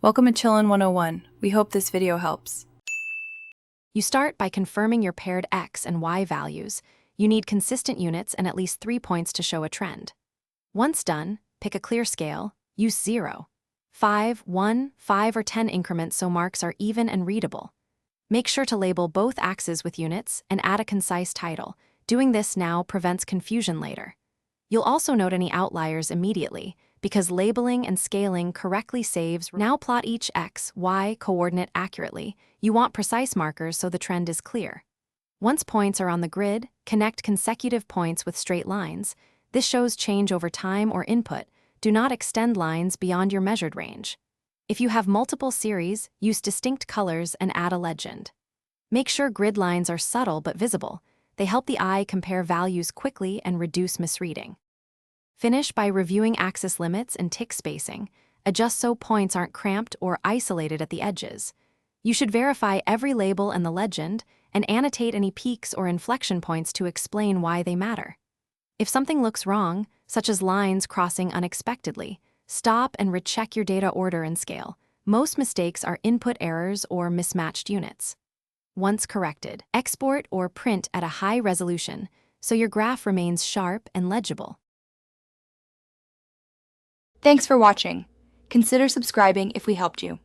Welcome to Chillin' 101. We hope this video helps. You start by confirming your paired X and Y values. You need consistent units and at least 3 points to show a trend. Once done, pick a clear scale, use 0, 5, 1, 5 or 10 increments so marks are even and readable. Make sure to label both axes with units and add a concise title. Doing this now prevents confusion later. You'll also note any outliers immediately, because labeling and scaling correctly saves. Now plot each X, Y coordinate accurately. You want precise markers so the trend is clear. Once points are on the grid, connect consecutive points with straight lines. This shows change over time or input. Do not extend lines beyond your measured range. If you have multiple series, use distinct colors and add a legend. Make sure grid lines are subtle but visible. They help the eye compare values quickly and reduce misreading. Finish by reviewing axis limits and tick spacing. Adjust so points aren't cramped or isolated at the edges. You should verify every label and the legend, and annotate any peaks or inflection points to explain why they matter. If something looks wrong, such as lines crossing unexpectedly, stop and recheck your data order and scale. Most mistakes are input errors or mismatched units. Once corrected, export or print at a high resolution so your graph remains sharp and legible. Thanks for watching. Consider subscribing if we helped you.